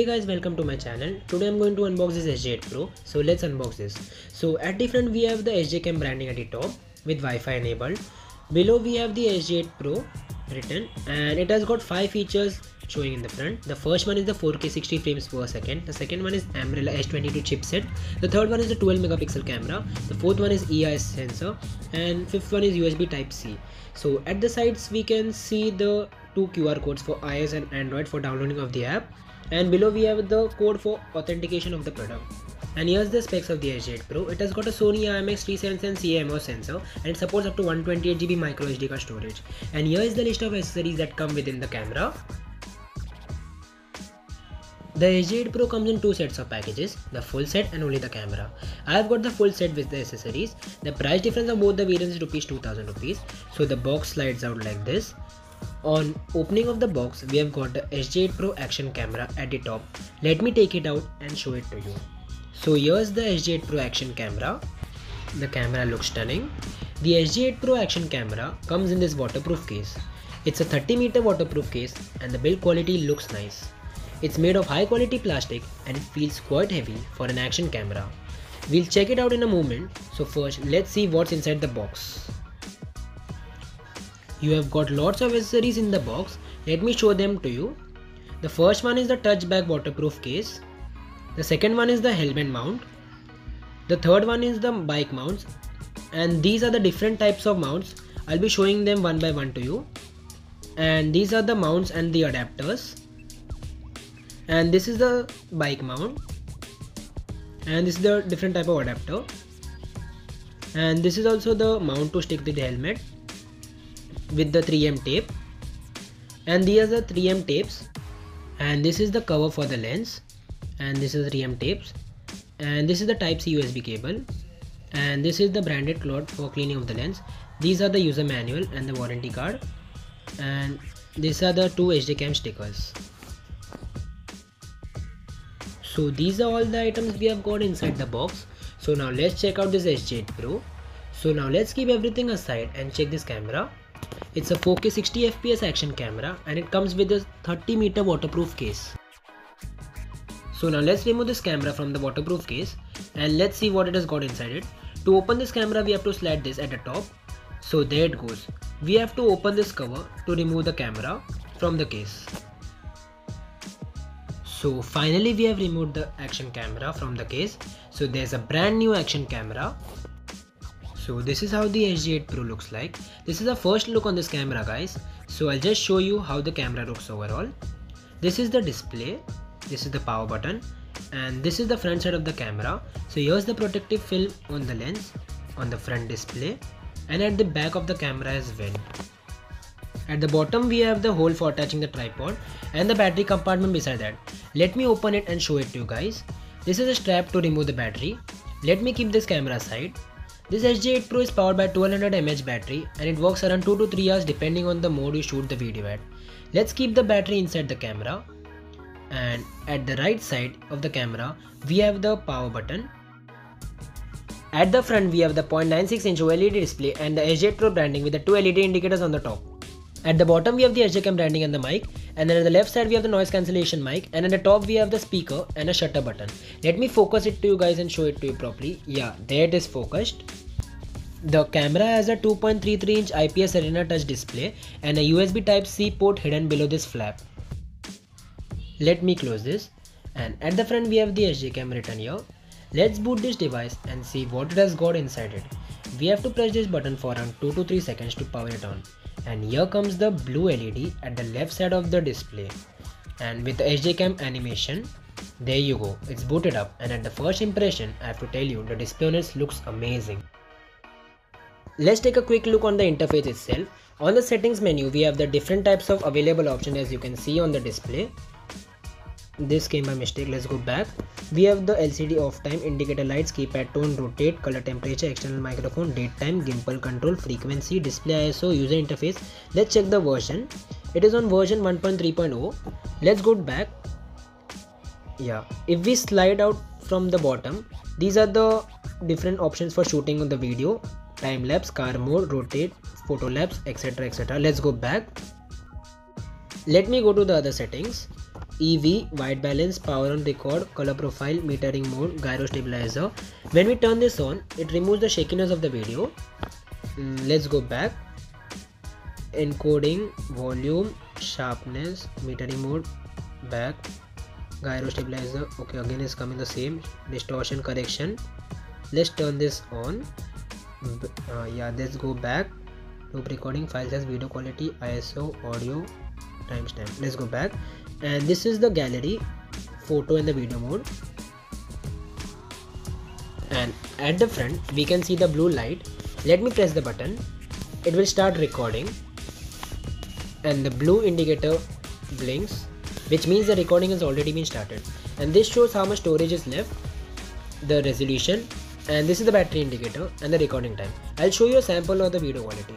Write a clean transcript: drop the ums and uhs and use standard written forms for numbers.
Hey guys, welcome to my channel. Today I'm going to unbox this SJ8 Pro. So let's unbox this. So at the front we have the SJ Cam branding at the top with Wi-Fi enabled. Below we have the SJ8 Pro written and it has got 5 features showing in the front. The first one is the 4K 60 frames per second. The second one is Ambarella S22 chipset. The third one is the 12 megapixel camera. The fourth one is EIS sensor and fifth one is USB Type-C. So at the sides we can see the two QR codes for iOS and Android for downloading of the app. And below we have the code for authentication of the product. And here's the specs of the SJ8 Pro. It has got a Sony IMX377 CMOS sensor and it supports up to 128GB micro SD card storage. And here is the list of accessories that come within the camera. The SJ8 Pro comes in 2 sets of packages, the full set and only the camera. I have got the full set with the accessories. The price difference of both the variants is 2000 rupees. So the box slides out like this. On opening of the box, we have got the SJ8 Pro action camera at the top. Let me take it out and show it to you. So here's the SJ8 Pro action camera. The camera looks stunning. The SJ8 Pro action camera comes in this waterproof case. It's a 30-meter waterproof case and the build quality looks nice. It's made of high quality plastic and it feels quite heavy for an action camera. We'll check it out in a moment. So first, let's see what's inside the box. You have got lots of accessories in the box. Let me show them to you. The first one is the touchback waterproof case. The second one is the helmet mount. The third one is the bike mounts. And these are the different types of mounts. I'll be showing them one by one to you. And these are the mounts and the adapters. And this is the bike mount. And this is the different type of adapter. And this is also the mount to stick to the helmet with the 3M tape, and these are the 3M tapes, and this is the cover for the lens, and this is the 3M tapes, and this is the Type-C USB cable, and this is the branded cloth for cleaning of the lens. These are the user manual and the warranty card, and these are the 2 SJ Cam stickers. So these are all the items we have got inside the box. So now let's check out this SJ8 Pro. So now let's keep everything aside and check this camera. It's a 4K 60fps action camera and it comes with a 30-meter waterproof case. So now let's remove this camera from the waterproof case and let's see what it has got inside it. To open this camera we have to slide this at the top. So there it goes. We have to open this cover to remove the camera from the case. So finally we have removed the action camera from the case. So there's a brand new action camera. So this is how the SJ8 Pro looks like. This is the first look on this camera, guys. So I'll just show you how the camera looks overall. This is the display. This is the power button. And this is the front side of the camera. So here's the protective film on the lens, on the front display. And at the back of the camera as well. At the bottom we have the hole for attaching the tripod and the battery compartment beside that. Let me open it and show it to you guys. This is a strap to remove the battery. Let me keep this camera aside. This SJ8 Pro is powered by 1200 mAh battery and it works around 2 to 3 hours depending on the mode you shoot the video at. Let's keep the battery inside the camera, and at the right side of the camera we have the power button. At the front we have the 0.96-inch OLED display and the SJ8 Pro branding with the 2 LED indicators on the top. At the bottom we have the SJ Cam branding and the mic, and then at the left side we have the noise cancellation mic, and at the top we have the speaker and a shutter button. Let me focus it to you guys and show it to you properly. Yeah, there it is focused. The camera has a 2.33-inch IPS Retina touch display and a USB Type-C port hidden below this flap. Let me close this, and at the front we have the SJ Cam written here. Let's boot this device and see what it has got inside it. We have to press this button for around 2 to 3 seconds to power it on. And here comes the blue LED at the left side of the display, and with the SJ Cam animation, there you go, it's booted up, and at the first impression I have to tell you the display on it looks amazing. Let's take a quick look on the interface itself. On the settings menu we have the different types of available options as you can see on the display. This came by mistake, let's go back. We have the LCD off time, indicator lights, keypad tone, rotate, color temperature, external microphone, date time, gimbal control, frequency, display ISO, user interface. Let's check the version. It is on version 1.3.0. Let's go back. Yeah, if we slide out from the bottom, these are the different options for shooting on the video: time lapse, car mode, rotate, photo lapse, etc, etc. Let's go back. Let me go to the other settings. EV, white balance, power on record, color profile, metering mode, gyro stabilizer. When we turn this on, it removes the shakiness of the video. Let's go back. Encoding, volume, sharpness, metering mode, back, gyro stabilizer. Okay, again is coming the same. Distortion correction. Let's turn this on. Yeah, let's go back. Loop recording, file size, video quality, ISO, audio, timestamp. Let's go back, and this is the gallery, photo and the video mode. And at the front we can see the blue light. Let me press the button. It will start recording, and the blue indicator blinks, which means the recording has already been started. And this shows how much storage is left, the resolution, and this is the battery indicator and the recording time. I'll show you a sample of the video quality.